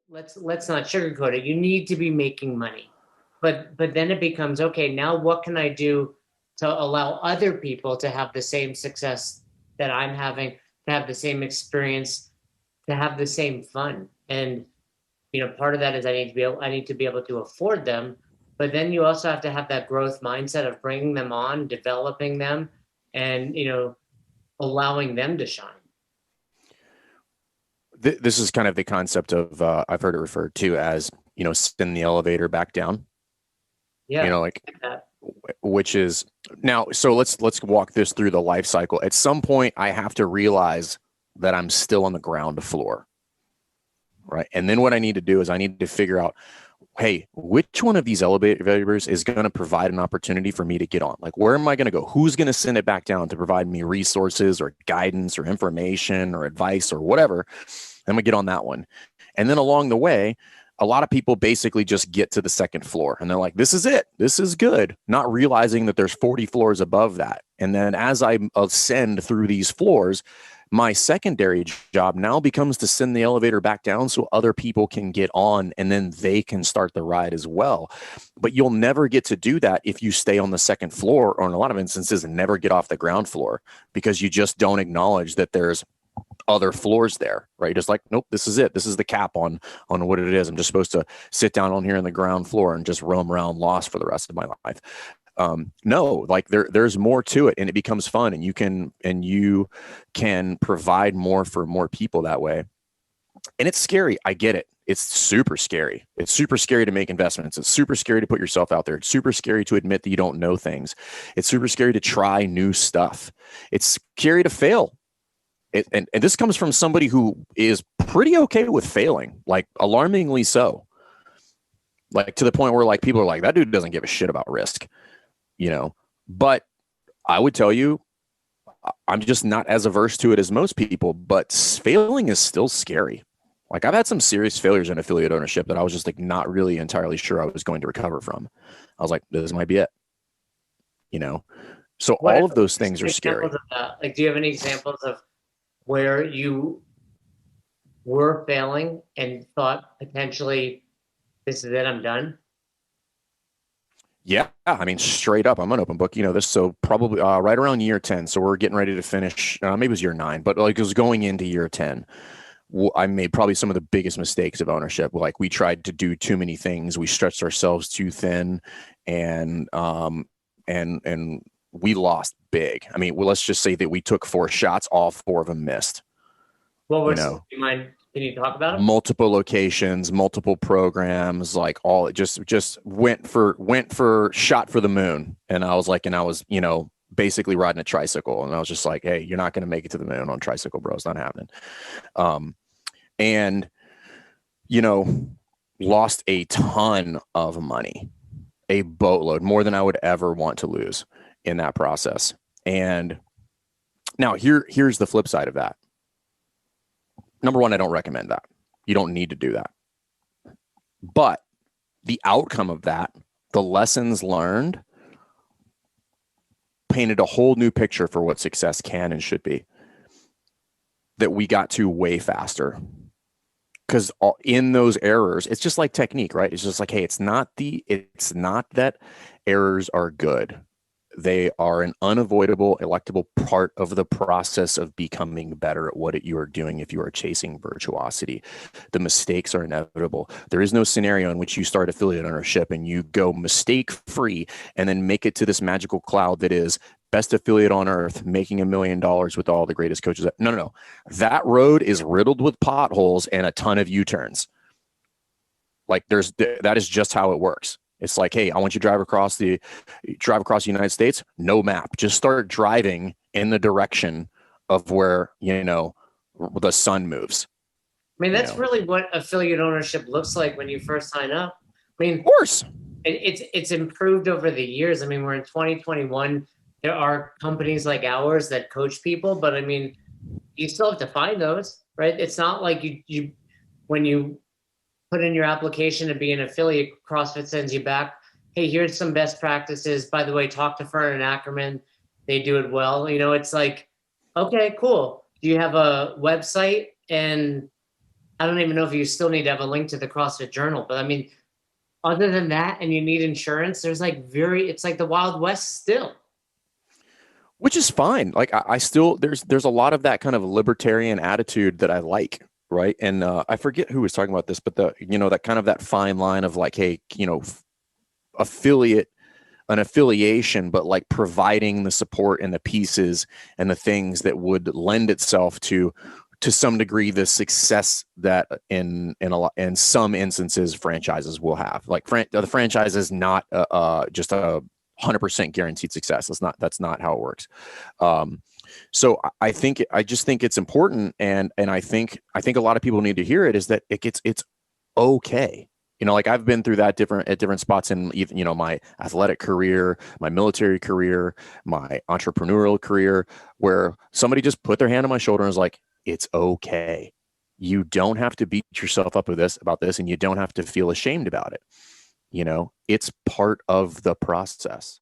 let's not sugarcoat it. You need to be making money. But then it becomes, okay, now what can I do to allow other people to have the same success that I'm having, to have the same experience, to have the same fun? And part of that is I need to be able to afford them, but then you also have to have that growth mindset of bringing them on, developing them, and allowing them to shine. This is kind of the concept of I've heard it referred to as send the elevator back down. Yeah, Like like that. which is now. So let's walk this through the life cycle. At some point, I have to realize that I'm still on the ground floor, right? And then what I need to do is I need to figure out, hey, which one of these elevators is going to provide an opportunity for me to get on? Like, where am I going to go? Who's going to send it back down to provide me resources or guidance or information or advice or whatever? I'm going to get on that one. And then along the way, a lot of people basically just get to the second floor and they're like, this is it. This is good. Not realizing that there's 40 floors above that. And then as I ascend through these floors, my secondary job now becomes to send the elevator back down so other people can get on and then they can start the ride as well. But you'll never get to do that if you stay on the second floor, or in a lot of instances, never get off the ground floor, because you just don't acknowledge that there's other floors there, right? Just like, nope, this is it. This is the cap on what it is. I'm just supposed to sit down on here on the ground floor and just roam around lost for the rest of my life. No, like there's more to it, and it becomes fun, and you can provide more for more people that way. And it's scary. I get it. It's super scary. It's super scary to make investments. It's super scary to put yourself out there. It's super scary to admit that you don't know things. It's super scary to try new stuff. It's scary to fail. And this comes from somebody who is pretty okay with failing, like alarmingly so. Like to the point where like people are like, that dude doesn't give a shit about risk. But I would tell you, I'm just not as averse to it as most people, but failing is still scary. Like I've had some serious failures in affiliate ownership that I was just like not really entirely sure I was going to recover from. I was like, this might be it. So What all of those are things some are examples scary. of that? Like, do you have any examples of where you were failing and thought potentially this is it, I'm done? Yeah, I mean, straight up, I'm an open book. This so probably right around year 10. So we're getting ready to finish. Maybe it was year 9, but like it was going into year 10. I made probably some of the biggest mistakes of ownership. Like we tried to do too many things. We stretched ourselves too thin, and we lost big. I mean, well, let's just say that we took 4 shots, all 4 of them missed. What You was, do know, you mind, can you talk about them? multiple locations, multiple programs, like all it just went for shot for the moon. And I was, basically riding a tricycle. And I was just like, hey, you're not going to make it to the moon on a tricycle, bro. It's not happening. And, you know, lost a ton of money, a boatload, more than I would ever want to lose in that process. And now here's the flip side of that. Number one, I don't recommend that. You don't need to do that. But the outcome of that, the lessons learned, painted a whole new picture for what success can and should be. That we got to way faster. Because in those errors, it's just like technique, right? It's just like, hey, it's not that errors are good. They are an unavoidable, electable part of the process of becoming better at what you are doing if you are chasing virtuosity. The mistakes are inevitable. There is no scenario in which you start affiliate ownership and you go mistake-free and then make it to this magical cloud that is best affiliate on earth, making $1 million with all the greatest coaches. No. That road is riddled with potholes and a ton of U-turns. Like that is just how it works. It's like, hey, I want you to drive across the United States. No map. Just start driving in the direction of where, the sun moves. I mean, that's really what affiliate ownership looks like when you first sign up. I mean, of course, it's improved over the years. I mean, we're in 2021. There are companies like ours that coach people, but I mean, you still have to find those, right? It's not like you when you put in your application to be an affiliate, CrossFit sends you back, hey, here's some best practices. By the way, talk to Fern and Ackerman. They do it well. It's like, okay, cool. Do you have a website? And I don't even know if you still need to have a link to the CrossFit Journal, but I mean, other than that, and you need insurance, there's like it's like the Wild West still. Which is fine. Like I still there's a lot of that kind of libertarian attitude that I like, right? And I forget who was talking about this, but the that kind of that fine line of like, hey, affiliate an affiliation, but like providing the support and the pieces and the things that would lend itself to some degree the success that in some instances franchises will have. Like the franchise is not just a 100% guaranteed success. That's not how it works. So I just think it's important, and I think a lot of people need to hear it, is that it's okay. Like I've been through that at different spots in even, my athletic career, my military career, my entrepreneurial career, where somebody just put their hand on my shoulder and was like, it's okay. You don't have to beat yourself up about this, and you don't have to feel ashamed about it. It's part of the process.